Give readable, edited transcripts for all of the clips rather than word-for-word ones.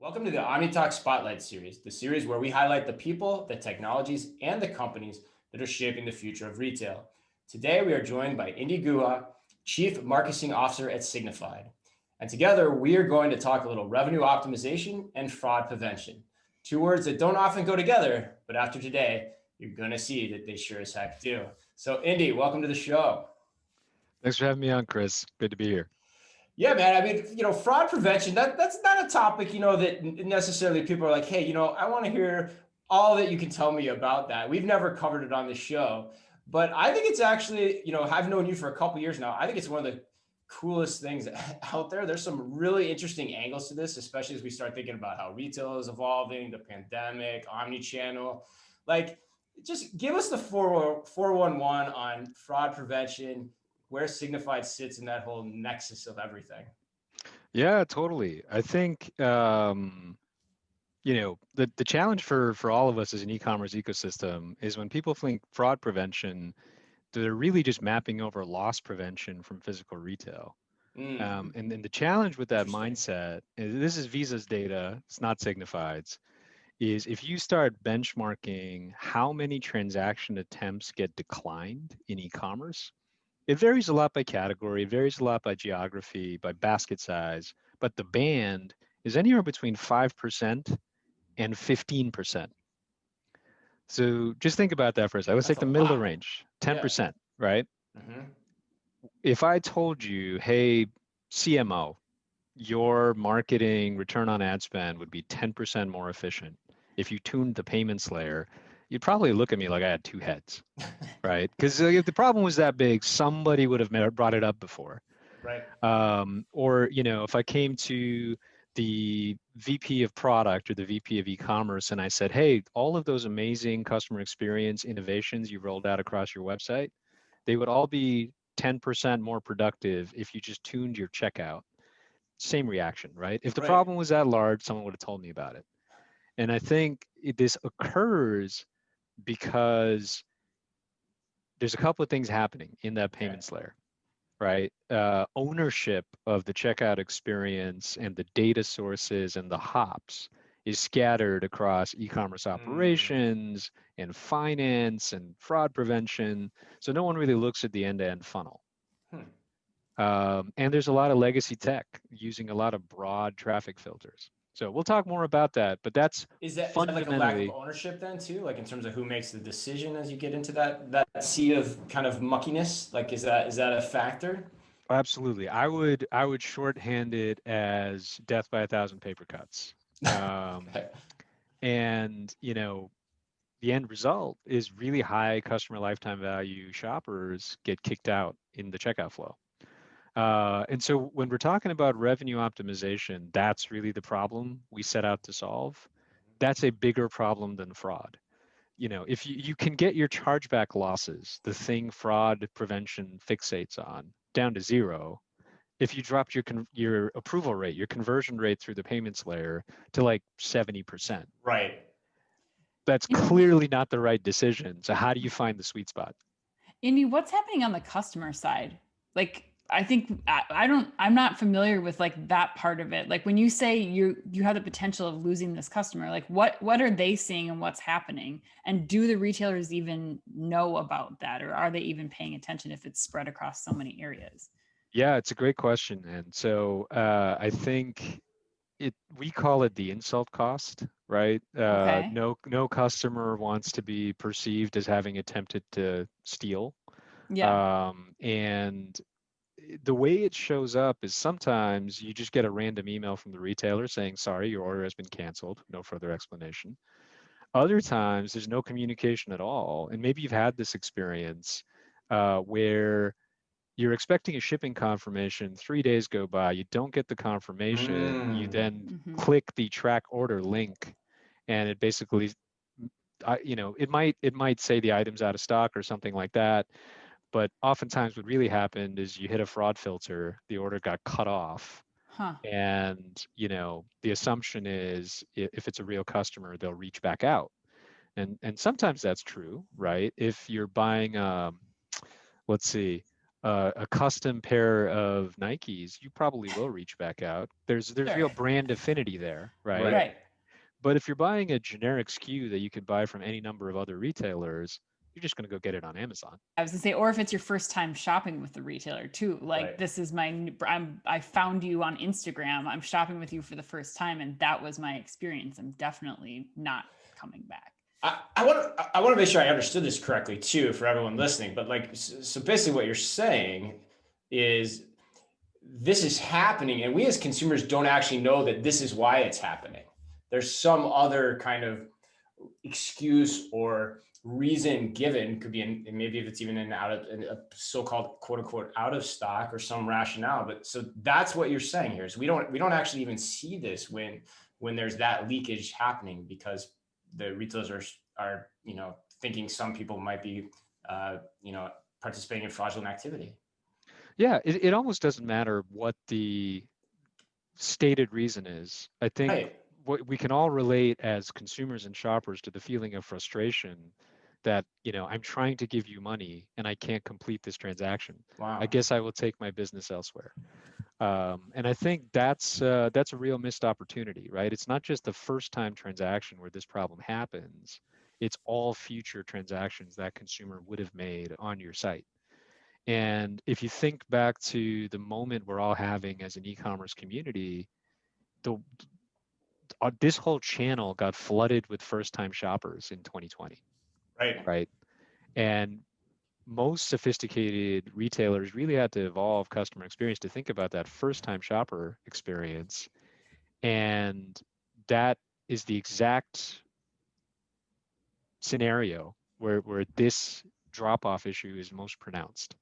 Welcome to the Omni Talk Spotlight Series, the series where we highlight the people, the technologies, and the companies that are shaping the future of retail. Today, we are joined by Indy Guha, Chief Marketing Officer at Signifyd. And together, we are going to talk a little revenue optimization and fraud prevention. Two words that don't often go together, but after today, you're going to see that they sure as heck do. So, Indy, welcome to the show. Thanks for having me on, Chris. Good to be here. Yeah, man. I mean, fraud prevention, that's not a topic, that necessarily people are like, hey, I want to hear all that you can tell me about that. We've never covered it on the show, but I think it's actually, I've known you for a couple years now. I think it's one of the coolest things out there. There's some really interesting angles to this, especially as we start thinking about how retail is evolving, the pandemic, omni-channel. Like, just give us the 411 on fraud prevention, where Signifyd sits in that whole nexus of everything. Yeah, totally. I think the challenge for all of us as an e-commerce ecosystem is when people think fraud prevention, they're really just mapping over loss prevention from physical retail. And then the challenge with that mindset, and this is Visa's data, it's not Signifyd's, is if you start benchmarking how many transaction attempts get declined in e-commerce, it varies a lot by category, it varies a lot by geography, by basket size, but the band is anywhere between 5% and 15%. So just think about that for a second. Let's That's take a the middle of the lot. range, 10%, right? Mm-hmm. If I told you, hey, CMO, your marketing return on ad spend would be 10% more efficient if you tuned the payments layer, you'd probably look at me like I had two heads, right? Because if the problem was that big, somebody would have brought it up before. Right. Or, if I came to the VP of product or the VP of e-commerce and I said, hey, all of those amazing customer experience innovations you rolled out across your website, they would all be 10% more productive if you just tuned your checkout. Same reaction, right? If the Right. problem was that large, someone would have told me about it. And I think this occurs because there's a couple of things happening in that Okay. payments layer, right? Ownership of the checkout experience and the data sources and the hops is scattered across e-commerce operations and finance and fraud prevention. So no one really looks at the end-to-end funnel. Hmm. And there's a lot of legacy tech using a lot of broad traffic filters. So we'll talk more about that, but that's Is that like a lack of fundamentally. ownership then too? Like in terms of who makes the decision as you get into that sea of kind of muckiness? Like is that a factor? Absolutely. I would shorthand it as death by a thousand paper cuts. Um, Okay. and the end result is really high customer lifetime value shoppers get kicked out in the checkout flow. And so when we're talking about revenue optimization, that's really the problem we set out to solve. That's a bigger problem than fraud. If you can get your chargeback losses, the thing fraud prevention fixates on, down to zero, if you dropped your approval rate, your conversion rate through the payments layer to like 70%, Right. that's clearly not the right decision. So how do you find the sweet spot? Indy, what's happening on the customer side? Like, I think I'm not familiar with like that part of it. Like when you say you have the potential of losing this customer, like what are they seeing and what's happening? And do the retailers even know about that, or are they even paying attention if it's spread across so many areas? Yeah, it's a great question. And so I think we call it the insult cost, right? Okay. No customer wants to be perceived as having attempted to steal. Yeah. And the way it shows up is sometimes you just get a random email from the retailer saying, sorry, your order has been canceled, no further explanation. Other times there's no communication at all. And maybe you've had this experience where you're expecting a shipping confirmation, 3 days go by, you don't get the confirmation, you Mm. then Hmm. click the track order link, and it basically, it might say the item's out of stock or something like that. But oftentimes what really happened is you hit a fraud filter, the order got cut off. Huh. And, the assumption is if it's a real customer, they'll reach back out. And sometimes that's true, right? If you're buying, let's see, a custom pair of Nikes, you probably will reach back out. There's Sure. real brand affinity there, right? Right. But if you're buying a generic SKU that you could buy from any number of other retailers, you're just going to go get it on Amazon. I was gonna say, or if it's your first time shopping with the retailer too, like Right. this is I found you on Instagram, I'm shopping with you for the first time, and that was my experience. I'm definitely not coming back. I want to make sure I understood this correctly too for everyone listening. But like, so basically, what you're saying is this is happening, and we as consumers don't actually know that this is why it's happening. There's some other kind of excuse or reason given, could be in, maybe if it's even in a so-called quote unquote out of stock or some rationale. But so that's what you're saying here is we don't actually even see this when there's that leakage happening, because the retailers are thinking some people might be participating in fraudulent activity. Yeah, it almost doesn't matter what the stated reason is. I think Right. what we can all relate as consumers and shoppers to the feeling of frustration that, I'm trying to give you money and I can't complete this transaction. Wow. I guess I will take my business elsewhere. And I think that's a real missed opportunity, right? It's not just the first time transaction where this problem happens. It's all future transactions that consumer would have made on your site. And if you think back to the moment we're all having as an e-commerce community, this whole channel got flooded with first-time shoppers in 2020, Right. right? And most sophisticated retailers really had to evolve customer experience to think about that first-time shopper experience. And that is the exact scenario where this drop-off issue is most pronounced.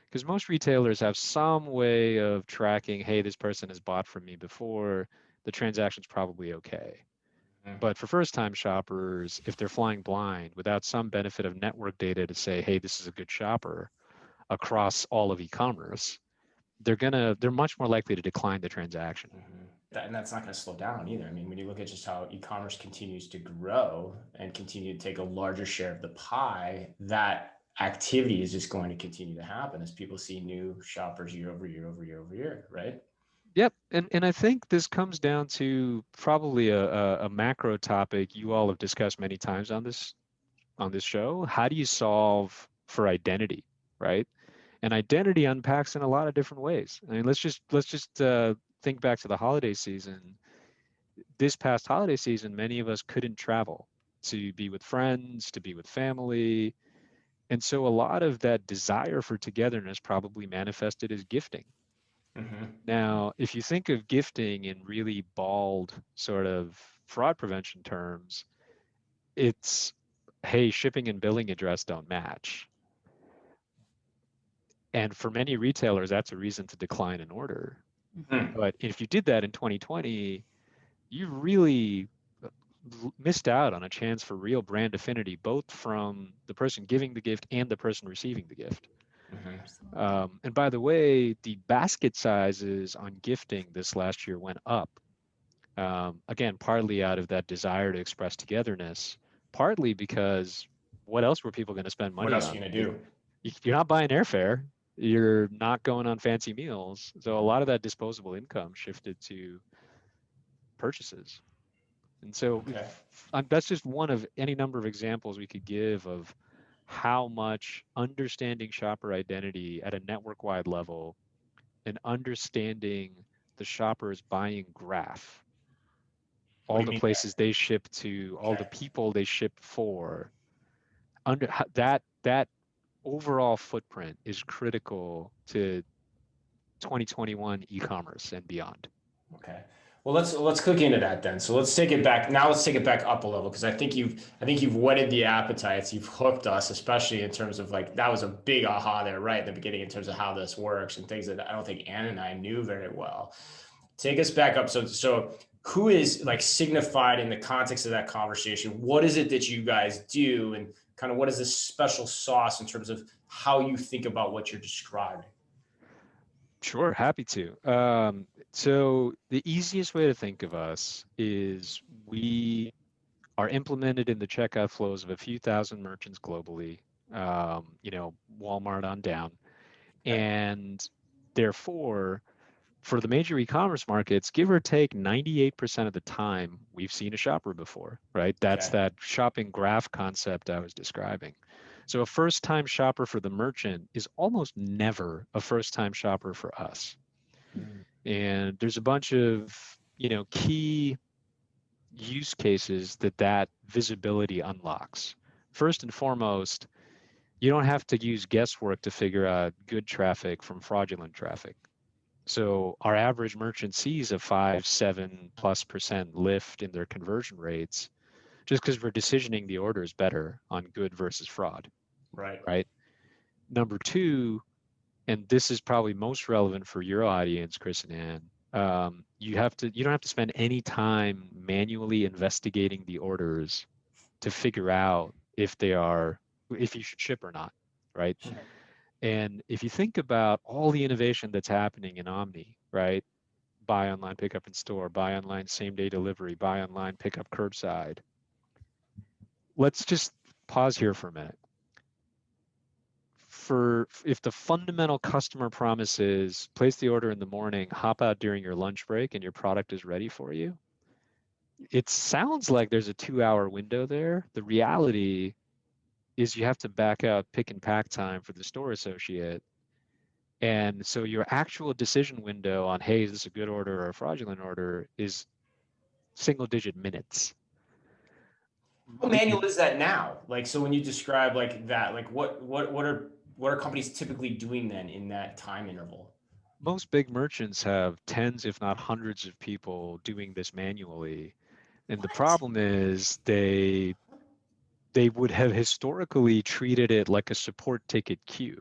Because most retailers have some way of tracking, hey, this person has bought from me before, the transaction's probably okay. But for first-time shoppers, if they're flying blind without some benefit of network data to say, hey, this is a good shopper across all of e-commerce, they're much more likely to decline the transaction. And that's not going to slow down either. I mean, when you look at just how e-commerce continues to grow and continue to take a larger share of the pie, that activity is just going to continue to happen as people see new shoppers year over year over year over year, right? Yep, and I think this comes down to probably a macro topic you all have discussed many times on this show. How do you solve for identity, right? And identity unpacks in a lot of different ways. I mean, let's just think back to the holiday season. This past holiday season, many of us couldn't travel to be with friends, to be with family. And so a lot of that desire for togetherness probably manifested as gifting. Now, if you think of gifting in really bald sort of fraud prevention terms, it's, hey, shipping and billing address don't match. And for many retailers, that's a reason to decline an order. But if you did that in 2020, you really missed out on a chance for real brand affinity, both from the person giving the gift and the person receiving the gift. And by the way, the basket sizes on gifting this last year went up. Again, partly out of that desire to express togetherness, partly because what else were people going to spend money on? What else are you going to do? You're not buying airfare. You're not going on fancy meals. So a lot of that disposable income shifted to purchases. And so that's just one of any number of examples we could give of how much understanding shopper identity at a network-wide level and understanding the shopper's buying graph, all the places they ship to, all the people they ship for, under that overall footprint is critical to 2021 e-commerce and beyond. Okay. Well, let's click into that then. So let's take it back. Now let's take it back up a level, because I think you've whetted the appetites. You've hooked us, especially in terms of like, that was a big aha there right at the beginning in terms of how this works and things that I don't think Ann and I knew very well. Take us back up. So who is like Signifyd in the context of that conversation? What is it that you guys do, and kind of what is this special sauce in terms of how you think about what you're describing? Sure, happy to. So the easiest way to think of us is we are implemented in the checkout flows of a few thousand merchants globally, Walmart on down. And therefore, for the major e-commerce markets, give or take 98% of the time, we've seen a shopper before, right? That's that shopping graph concept I was describing. So a first-time shopper for the merchant is almost never a first-time shopper for us. And there's a bunch of, key use cases that visibility unlocks. First and foremost, you don't have to use guesswork to figure out good traffic from fraudulent traffic. So our average merchant sees a 5-7+% lift in their conversion rates just because we're decisioning the orders better on good versus fraud. Right. Number two, and this is probably most relevant for your audience, Chris and Ann, you don't have to spend any time manually investigating the orders to figure out if you should ship or not, right? Sure. And if you think about all the innovation that's happening in Omni, right? Buy online, pick up in store, buy online, same day delivery, buy online, pick up curbside. Let's just pause here for a minute. If the fundamental customer promise is place the order in the morning, hop out during your lunch break, and your product is ready for you, it sounds like there's a 2-hour window there. The reality is you have to back out pick and pack time for the store associate. And so your actual decision window on, hey, is this a good order or a fraudulent order, is single-digit minutes. How manual is that now? Like, so when you describe like that, like what are companies typically doing then in that time interval? Most big merchants have tens, if not hundreds of people doing this manually. And the problem is they would have historically treated it like a support ticket queue,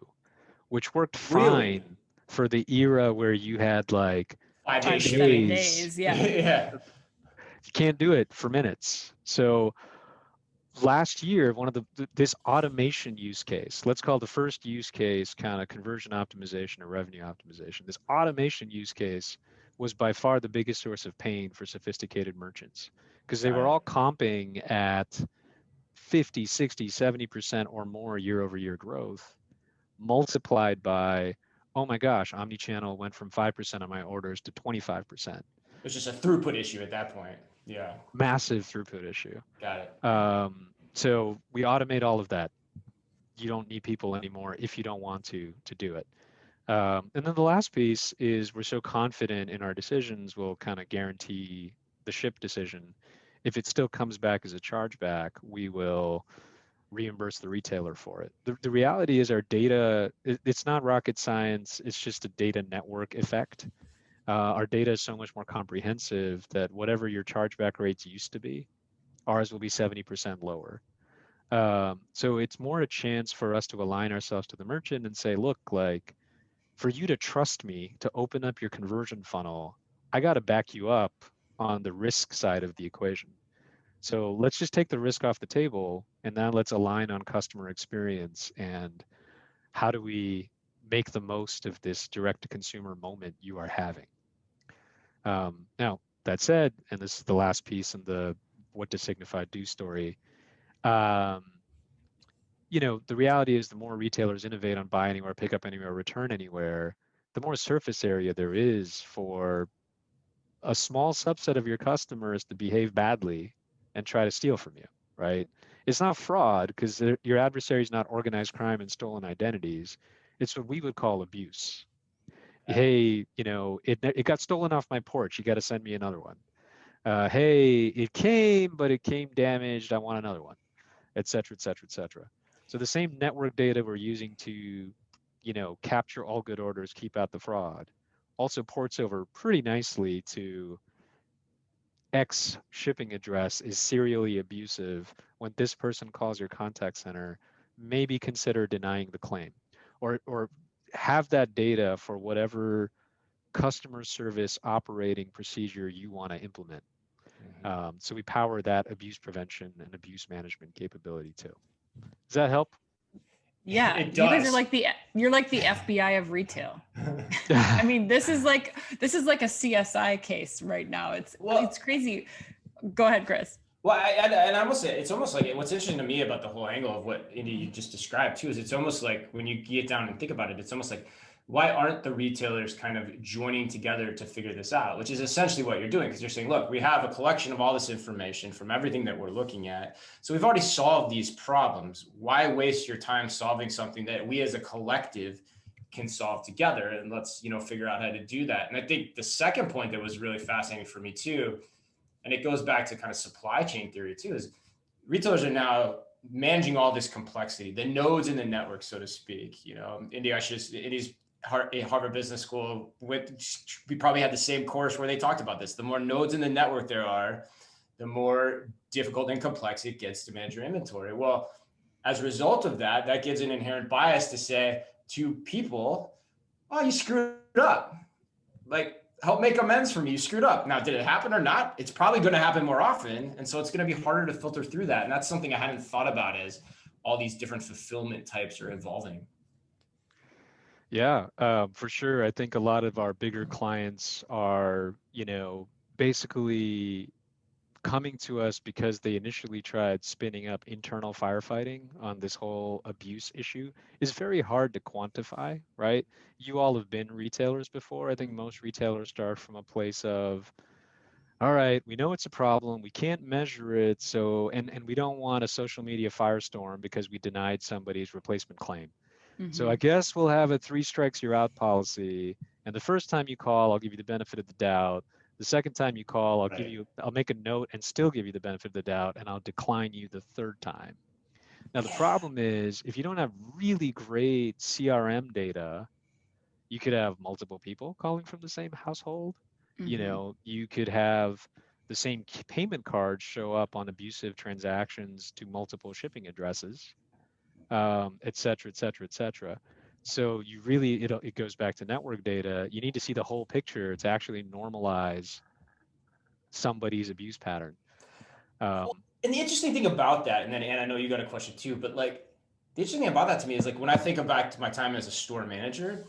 which worked fine for the era where you had like 5 5 to 7 days. Yeah. You can't do it for minutes. So last year, this automation use case, let's call the first use case kind of conversion optimization or revenue optimization. This automation use case was by far the biggest source of pain for sophisticated merchants because they were all comping at 50, 60, 70% or more year over year growth multiplied by, oh my gosh, omnichannel went from 5% of my orders to 25%. It's just a throughput issue at that point. Yeah. Massive throughput issue. Got it. So we automate all of that. You don't need people anymore if you don't want to do it. And then the last piece is we're so confident in our decisions, we'll kind of guarantee the ship decision. If it still comes back as a chargeback, we will reimburse the retailer for it. The reality is our data, it's not rocket science, it's just a data network effect. Our data is so much more comprehensive that whatever your chargeback rates used to be, ours will be 70% lower. So it's more a chance for us to align ourselves to the merchant and say, look, like for you to trust me to open up your conversion funnel, I got to back you up on the risk side of the equation. So let's just take the risk off the table and now let's align on customer experience and how do we make the most of this direct to consumer moment you are having. Now, that said, and this is the last piece in the what does Signifyd do story, the reality is the more retailers innovate on buy anywhere, pick up anywhere, return anywhere, the more surface area there is for a small subset of your customers to behave badly and try to steal from you, right? It's not fraud because your adversary is not organized crime and stolen identities. It's what we would call abuse. Hey, it got stolen off my porch. You got to send me another one. Hey, it came, but it came damaged. I want another one, et cetera, et cetera, et cetera. So the same network data we're using to, capture all good orders, keep out the fraud, also ports over pretty nicely to X shipping address is serially abusive. When this person calls your contact center, maybe consider denying the claim or have that data for whatever customer service operating procedure you want to implement. So we power that abuse prevention and abuse management capability too. Does that help? Yeah, it does. You guys are you're like the FBI of retail. I mean, this is like a CSI case right now. It's crazy. Go ahead, Chris. Well, and I must say, it's almost like what's interesting to me about the whole angle of what Indy you just described too is it's almost like when you get down and think about it, it's almost like why aren't the retailers kind of joining together to figure this out? Which is essentially what you're doing, because you're saying, look, we have a collection of all this information from everything that we're looking at. So we've already solved these problems. Why waste your time solving something that we as a collective can solve together? And let's, figure out how to do that. And I think the second point that was really fascinating for me too, and it goes back to kind of supply chain theory too, is retailers are now managing all this complexity, the nodes in the network, so to speak. Indy's a Harvard Business School, we probably had the same course where they talked about this. The more nodes in the network there are, the more difficult and complex it gets to manage your inventory. Well, as a result of that, that gives an inherent bias to say to people, oh, you screwed up. Like, help make amends for me. You screwed up. Now, did it happen or not? It's probably going to happen more often. And so it's going to be harder to filter through that. And that's something I hadn't thought about as all these different fulfillment types are evolving. Yeah, for sure. I think a lot of our bigger clients are, basically coming to us because they initially tried spinning up internal firefighting on this whole abuse issue. Is very hard to quantify, right? You all have been retailers before. I think most retailers start from a place of, all right, we know it's a problem, we can't measure it, so and we don't want a social media firestorm because we denied somebody's replacement claim. So I guess we'll have a 3 strikes you're out policy. And the first time you call, I'll give you the benefit of the doubt. The second time you call, I'll make a note and still give you the benefit of the doubt, and I'll decline you the third time. Now, the problem is if you don't have really great CRM data, you could have multiple people calling from the same household. You could have the same payment card show up on abusive transactions to multiple shipping addresses, et cetera, et cetera, et cetera. So it goes back to network data. You need to see the whole picture to actually normalize somebody's abuse pattern. And the interesting thing about that, and then Anne, I know you got a question too, but like the interesting thing about that to me is like when I think back to my time as a store manager,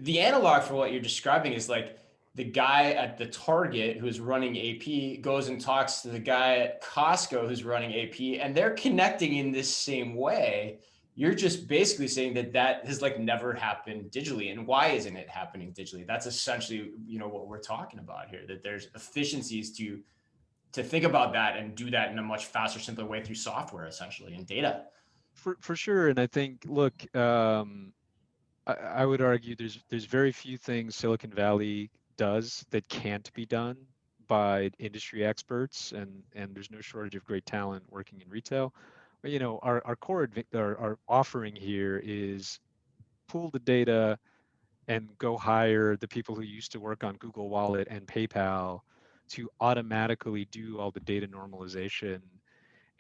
the analog for what you're describing is like the guy at the Target who's running AP goes and talks to the guy at Costco who's running AP, and they're connecting in this same way. You're just basically saying that has like never happened digitally. And why isn't it happening digitally? That's essentially, what we're talking about here, that there's efficiencies to think about that and do that in a much faster, simpler way through software, essentially, and data. For sure. And I think, look, I would argue there's very few things Silicon Valley does that can't be done by industry experts, and there's no shortage of great talent working in retail. But, our offering here is pool the data and go hire the people who used to work on Google Wallet and PayPal to automatically do all the data normalization.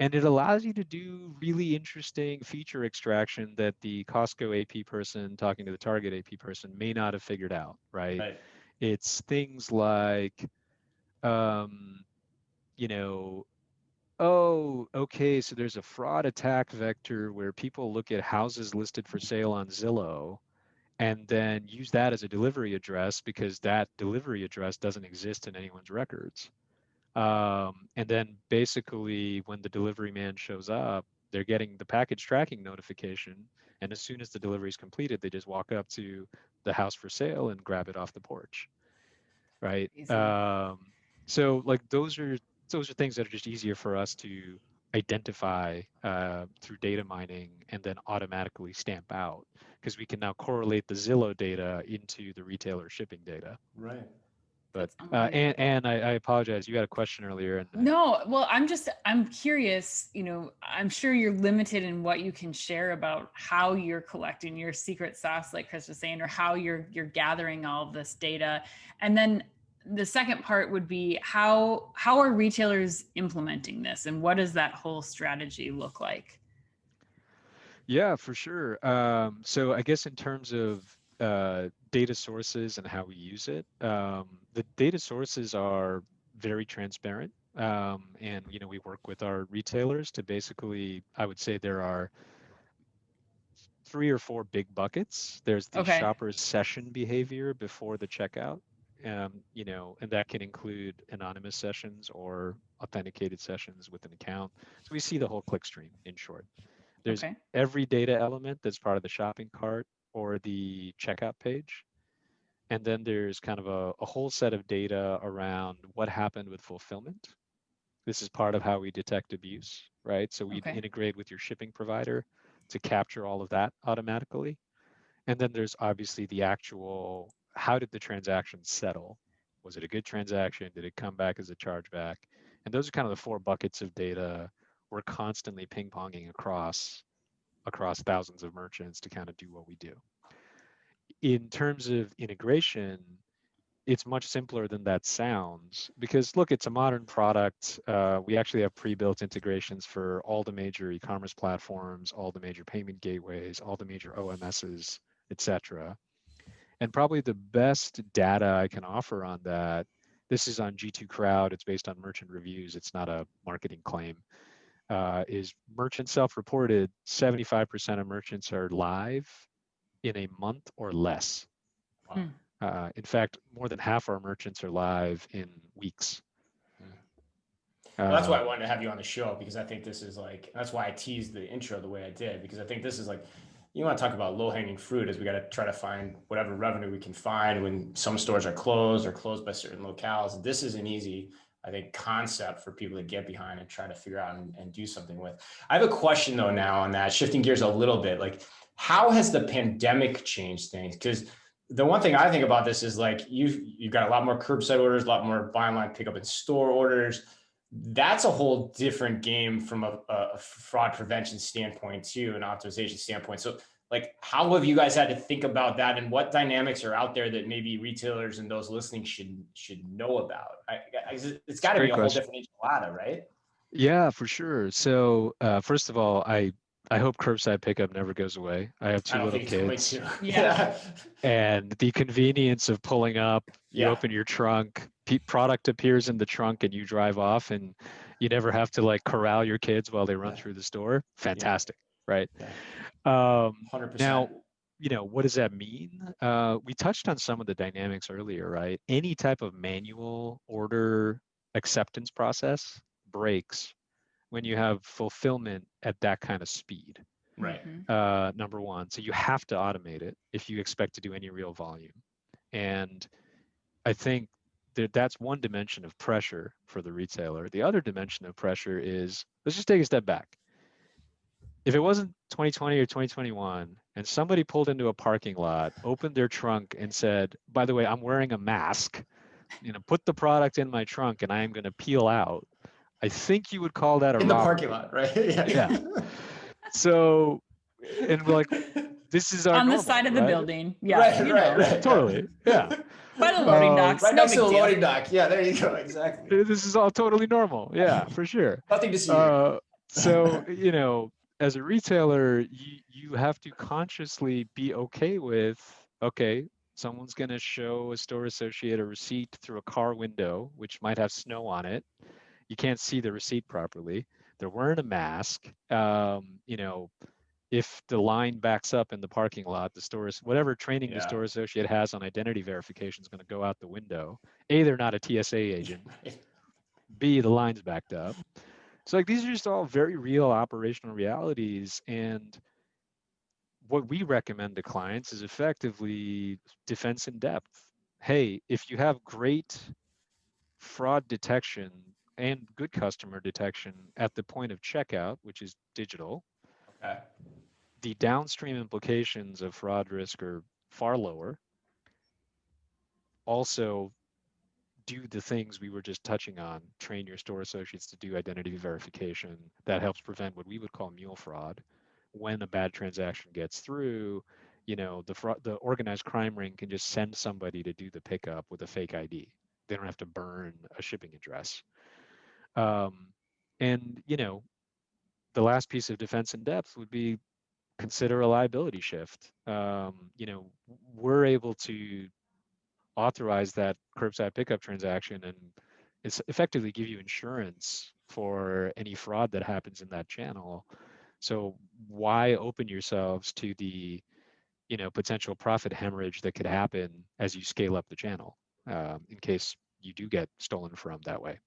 And it allows you to do really interesting feature extraction that the Costco AP person talking to the Target AP person may not have figured out, right? Right. It's things like, um, oh, okay, so there's a fraud attack vector where people look at houses listed for sale on Zillow and then use that as a delivery address because that delivery address doesn't exist in anyone's records. And then basically when the delivery man shows up, they're getting the package tracking notification. And as soon as the delivery is completed, they just walk up to the house for sale and grab it off the porch, right? So like those are things that are just easier for us to identify through data mining and then automatically stamp out because we can now correlate the Zillow data into the retailer shipping data. Right. But and I apologize, you had a question earlier. And no, well, I'm curious, I'm sure you're limited in what you can share about how you're collecting your secret sauce, like Chris was saying, or how you're gathering all of this data. And then the second part would be how are retailers implementing this, and what does that whole strategy look like? Yeah, for sure. So I guess in terms of data sources and how we use it, the data sources are very transparent. And we work with our retailers to basically, I would say there are 3 or 4 big buckets. There's the shopper's session behavior before the checkout, and that can include anonymous sessions or authenticated sessions with an account. So we see the whole click stream in short. There's every data element that's part of the shopping cart. or the checkout page. And then there's kind of a whole set of data around what happened with fulfillment. This is part of how we detect abuse, right? So we Okay. integrate with your shipping provider to capture all of that automatically. And then there's obviously the actual, how did the transaction settle? Was it a good transaction? Did it come back as a chargeback? And those are kind of the 4 buckets of data we're constantly ping-ponging across thousands of merchants to kind of do what we do. In terms of integration, it's much simpler than that sounds because look, it's a modern product. We actually have pre-built integrations for all the major e-commerce platforms, all the major payment gateways, all the major OMSs, etc. And probably the best data I can offer on that, this is on G2 Crowd, it's based on merchant reviews, it's not a marketing claim, is merchant self-reported, 75% of merchants are live in a month or less. Hmm. In fact, more than half our merchants are live in weeks. Well, that's why I wanted to have you on the show, because I think this is like, that's why I teased the intro the way I did, because I think this is like, you want to talk about low-hanging fruit, is we got to try to find whatever revenue we can find when some stores are closed or closed by certain locales. This is an easy, I think, concept for people to get behind and try to figure out and do something with. I have a question though now on that, shifting gears a little bit, like how has the pandemic changed things? Because the one thing I think about this is like, you've got a lot more curbside orders, a lot more buy online, pick up in store orders. That's a whole different game from a fraud prevention standpoint too, an optimization standpoint. So like, how have you guys had to think about that, and what dynamics are out there that maybe retailers and those listening should know about? It's got to be a whole different enchilada, right? Yeah, for sure. So first of all, I hope curbside pickup never goes away. I have 2 little kids. Yeah. And the convenience of pulling up, you open your trunk, product appears in the trunk and you drive off, and you never have to like corral your kids while they run through the store. Fantastic, right? 100%. Now, what does that mean? We touched on some of the dynamics earlier, right? Any type of manual order acceptance process breaks when you have fulfillment at that kind of speed. Right. Number one. So you have to automate it if you expect to do any real volume. And I think that's one dimension of pressure for the retailer. The other dimension of pressure is, let's just take a step back. If it wasn't 2020 or 2021 and somebody pulled into a parking lot, opened their trunk and said, by the way, I'm wearing a mask, put the product in my trunk and I am going to peel out, I think you would call that a in the robbery. parking lot, right? Yeah. So, and we're like, this is our on normal, the side of the right? building. Yeah. Right. Totally. Yeah. By the loading docks. Right no next to big the deal. loading dock. Yeah, there you go. Exactly. This is all totally normal. Yeah, for sure. Nothing to see here. So, as a retailer, you have to consciously be okay with, okay, someone's going to show a store associate a receipt through a car window, which might have snow on it. You can't see the receipt properly. They're wearing a mask. If the line backs up in the parking lot, the stores, whatever training the store associate has on identity verification is going to go out the window. A, they're not a TSA agent. B, the line's backed up. So like these are just all very real operational realities. And what we recommend to clients is effectively defense in depth. Hey, if you have great fraud detection and good customer detection at the point of checkout, which is digital, the downstream implications of fraud risk are far lower. Also, do the things we were just touching on, train your store associates to do identity verification. That helps prevent what we would call mule fraud. When a bad transaction gets through, the organized crime ring can just send somebody to do the pickup with a fake ID. They don't have to burn a shipping address. And the last piece of defense in depth would be consider a liability shift. We're able to authorize that curbside pickup transaction and it's effectively give you insurance for any fraud that happens in that channel. So why open yourselves to the potential profit hemorrhage that could happen as you scale up the channel in case you do get stolen from that way.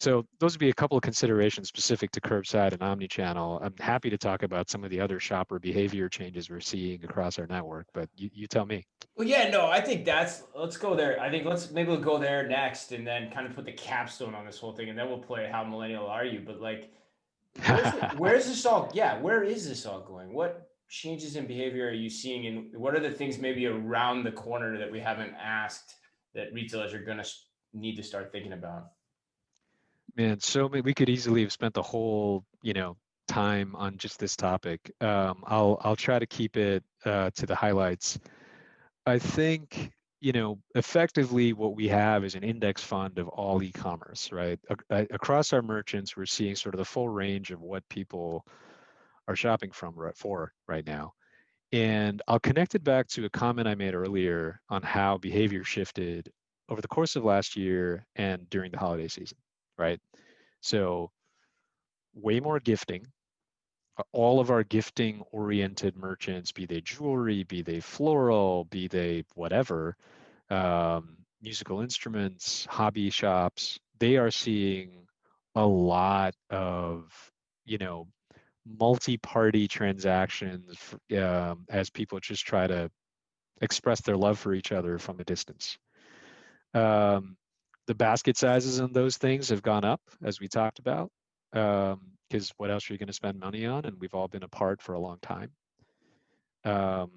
So those would be a couple of considerations specific to curbside and omni-channel. I'm happy to talk about some of the other shopper behavior changes we're seeing across our network, but you tell me. Well, yeah, no, I think let's go there. I think maybe we'll go there next and then kind of put the capstone on this whole thing, and then we'll play How Millennial Are You? But like, where's this all, yeah, where is this all going? What changes in behavior are you seeing? And what are the things maybe around the corner that we haven't asked that retailers are going to need to start thinking about? Man, so we could easily have spent the whole, time on just this topic. I'll try to keep it to the highlights. I think, effectively what we have is an index fund of all e-commerce, right? Across our merchants, we're seeing sort of the full range of what people are shopping for right now. And I'll connect it back to a comment I made earlier on how behavior shifted over the course of last year and during the holiday season, right? So way more gifting. All of our gifting oriented merchants, be they jewelry, be they floral, be they whatever, musical instruments, hobby shops, they are seeing a lot of, multi-party transactions as people just try to express their love for each other from a distance. The basket sizes on those things have gone up, as we talked about, because what else are you going to spend money on? And we've all been apart for a long time. And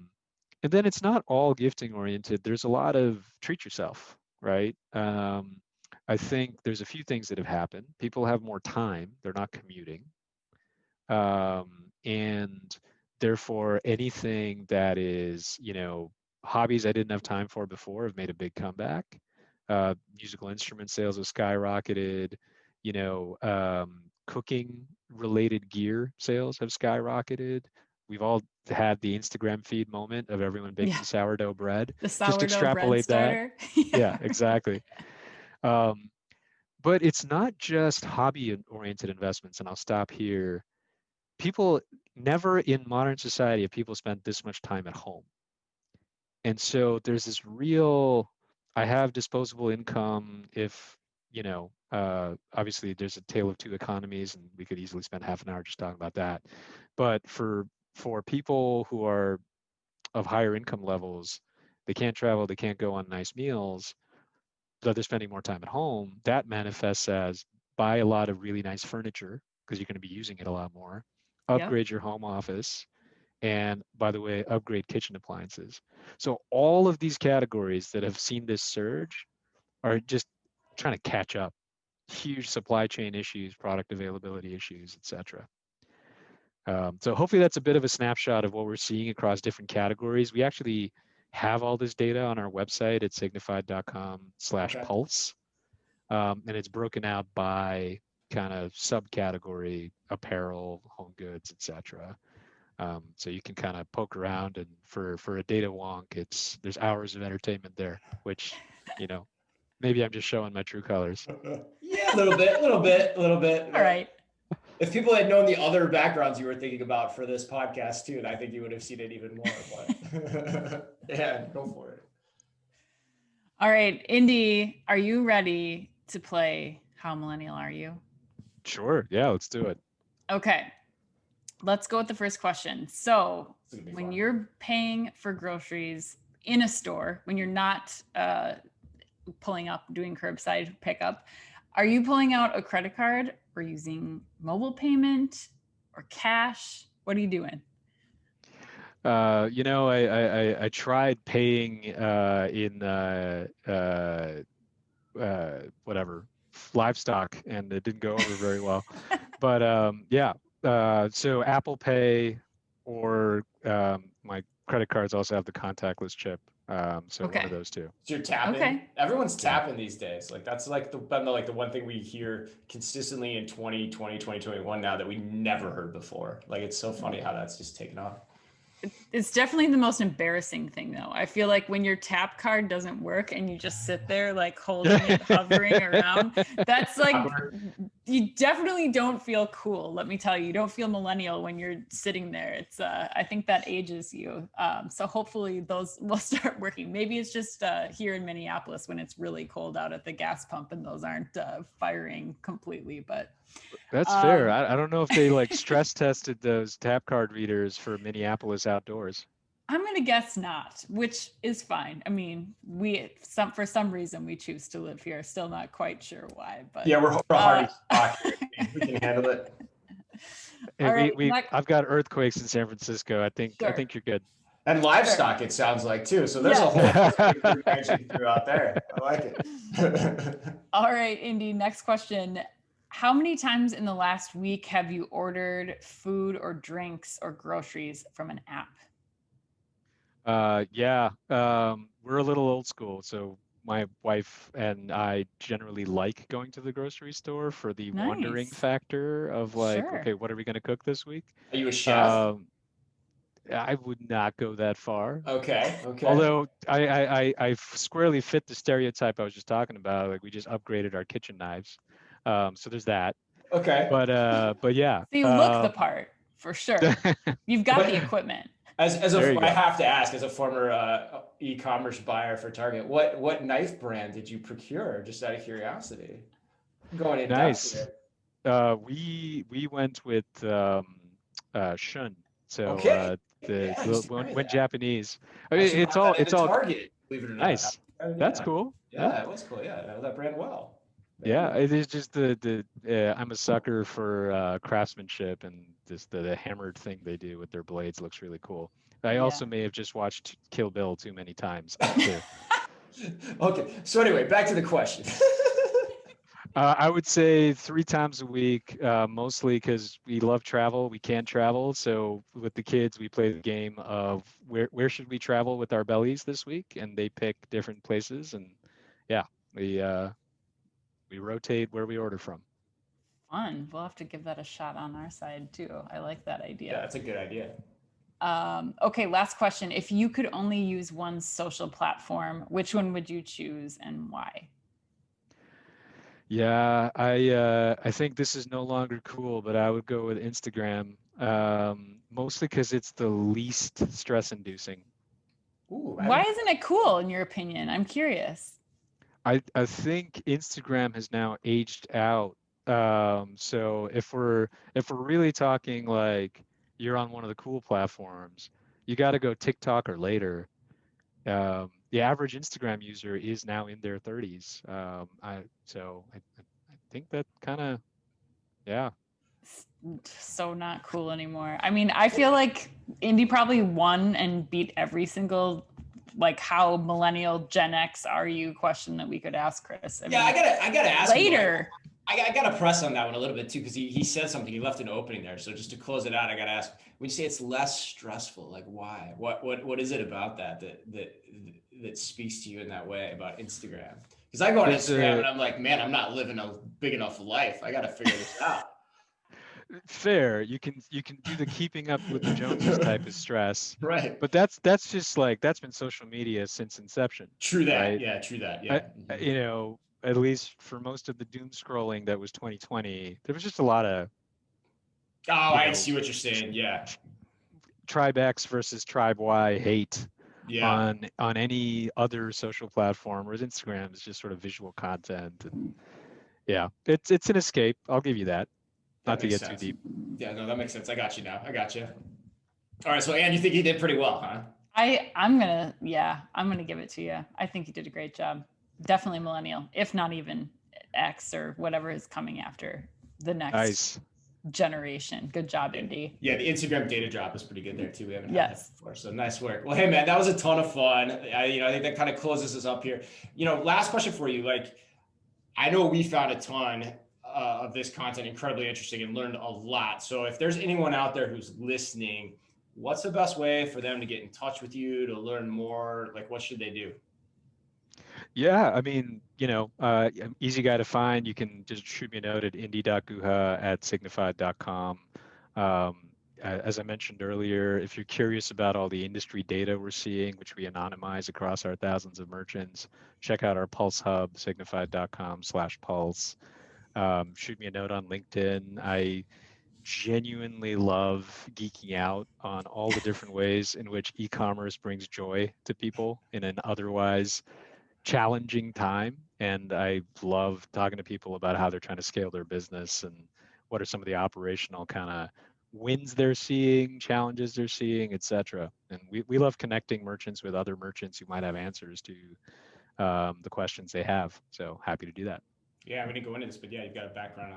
then it's not all gifting oriented. There's a lot of treat yourself, right? I think there's a few things that have happened. People have more time. They're not commuting. And therefore anything that is, hobbies I didn't have time for before have made a big comeback. Musical instrument sales have skyrocketed, cooking related gear sales have skyrocketed. We've all had the Instagram feed moment of everyone baking sourdough bread. The sourdough Just extrapolate bread starter. that. Yeah, exactly. But it's not just hobby oriented investments, and I'll stop here. People never in modern society have people spent this much time at home. And so there's this real, I have disposable income if, obviously there's a tale of two economies and we could easily spend half an hour just talking about that. But for people who are of higher income levels, they can't travel, they can't go on nice meals, but they're spending more time at home. That manifests as buy a lot of really nice furniture because you're going to be using it a lot more, upgrade your home office, and by the way, upgrade kitchen appliances. So all of these categories that have seen this surge are just trying to catch up. Huge supply chain issues, product availability issues, etc. So hopefully that's a bit of a snapshot of what we're seeing across different categories. We actually have all this data on our website at signifyd.com/pulse. And it's broken out by kind of subcategory, apparel, home goods, etc. So you can kind of poke around, and for a data wonk, there's hours of entertainment there, which, maybe I'm just showing my true colors. Yeah, a little bit. All right. If people had known the other backgrounds you were thinking about for this podcast too, I think you would have seen it even more. But yeah, go for it. All right, Indy, are you ready to play How Millennial Are You? Sure. Yeah, let's do it. Okay. Let's go with the first question. So when you're paying for groceries in a store, when you're not pulling up, doing curbside pickup, are you pulling out a credit card or using mobile payment or cash? What are you doing? I tried paying in whatever livestock, and it didn't go over very well. But so Apple Pay or my credit cards also have the contactless chip. So one of those two. So you're tapping. Okay. Everyone's tapping these days. Like that's like the one thing we hear consistently in 2020, 2021 now that we never heard before. Like it's so funny how that's just taken off. It's definitely the most embarrassing thing though. I feel like when your tap card doesn't work and you just sit there like holding it, hovering around, that's like you definitely don't feel cool. Let me tell you, you don't feel millennial when you're sitting there. It's I think that ages you. So hopefully those will start working. Maybe it's just here in Minneapolis when it's really cold out at the gas pump and those aren't firing completely. But That's fair. I don't know if they like stress tested those tap card readers for Minneapolis outdoors. I'm gonna guess not, which is fine. I mean, for some reason we choose to live here. Still not quite sure why, but yeah, we're a hardy stock here. We can handle it. All right, I've got earthquakes in San Francisco. I think Sure. you're good. And livestock, it sounds like too. So there's a whole thing you threw out there. I like it. All right, Indy, next question. How many times in the last week have you ordered food or drinks or groceries from an app? Yeah, we're a little old school, so my wife and I generally like going to the grocery store for the wondering Nice. factor of like, Sure. okay, what are we going to cook this week? Are you a chef? I would not go that far. Okay. Although I squarely fit the stereotype I was just talking about. Like we just upgraded our kitchen knives, so there's that. Okay. But yeah. So you look the part for sure. You've got the equipment. I have to ask, as a former e-commerce buyer for Target, what knife brand did you procure? Just out of curiosity. Going in nice. We went with Shun. So when Japanese. I mean, it's all Target. Believe it or not. Nice. That's cool. Yeah, it was cool. Yeah, I know that brand well. Yeah, it is just I'm a sucker for craftsmanship, and just the hammered thing they do with their blades looks really cool. I also may have just watched Kill Bill too many times. Okay, so anyway, back to the question. I would say 3 times a week, mostly because we love travel. We can't travel, so with the kids, we play the game of where should we travel with our bellies this week, and they pick different places, and yeah, we rotate where we order from. Fun. We'll have to give that a shot on our side too. I like that idea. Yeah, that's a good idea. Okay, last question. If you could only use one social platform, which one would you choose and why? Yeah, I think this is no longer cool, but I would go with Instagram, mostly because it's the least stress-inducing. Why isn't it cool in your opinion? I'm curious. I think Instagram has now aged out. So if we're really talking like you're on one of the cool platforms, you got to go TikTok or later. The average Instagram user is now in their 30s. I think that kind of, yeah. So not cool anymore. I mean, I feel like Indy probably won and beat every single like how millennial Gen X are you question that we could ask Chris. I gotta ask later. I gotta press on that one a little bit too, because he said something. He left an opening there. So just to close it out, I gotta ask: when you say it's less stressful, like why? What is it about that speaks to you in that way about Instagram? Because I go on Instagram and I'm like, man, I'm not living a big enough life. I gotta figure this out. Fair. You can do the keeping up with the Joneses type of stress, right? But that's just like that's been social media since inception. True that. Right? Yeah. True that. Yeah. You know, at least for most of the doom scrolling that was 2020, there was just a lot of. Oh, I see what you're saying. Yeah. Tribe X versus Tribe Y hate. Yeah. On any other social platform, whereas Instagram is just sort of visual content, and yeah, it's an escape. I'll give you that. Not to get too deep. Yeah, no, that makes sense. I got you now. I got you. All right, so Ann, you think he did pretty well, huh? I'm gonna give it to you. I think you did a great job. Definitely millennial, if not even X or whatever is coming after the next generation. Good job, Indy. Yeah, the Instagram data drop is pretty good there too. We haven't had that before, so nice work. Well, hey man, that was a ton of fun. I think that kind of closes us up here. Last question for you. Like, I know we found a ton of this content incredibly interesting and learned a lot. So if there's anyone out there who's listening, what's the best way for them to get in touch with you to learn more? Like, what should they do? Yeah, I mean, easy guy to find. You can just shoot me a note at indy.guha@signifyd.com. As I mentioned earlier, if you're curious about all the industry data we're seeing, which we anonymize across our thousands of merchants, check out our Pulse Hub, signifyd.com/pulse. Shoot me a note on LinkedIn. I genuinely love geeking out on all the different ways in which e-commerce brings joy to people in an otherwise challenging time. And I love talking to people about how they're trying to scale their business and what are some of the operational kind of wins they're seeing, challenges they're seeing, etc. And we love connecting merchants with other merchants who might have answers to the questions they have. So happy to do that. Yeah, we didn't go into this, but yeah, you've got a background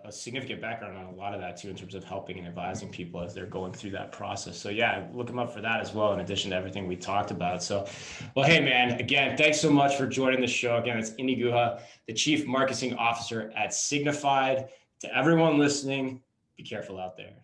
a significant background on a lot of that too, in terms of helping and advising people as they're going through that process. So yeah, look them up for that as well, in addition to everything we talked about. So, well, hey man, again, thanks so much for joining the show. Again, it's Indy Guha, the Chief Marketing Officer at Signifyd. To everyone listening, be careful out there.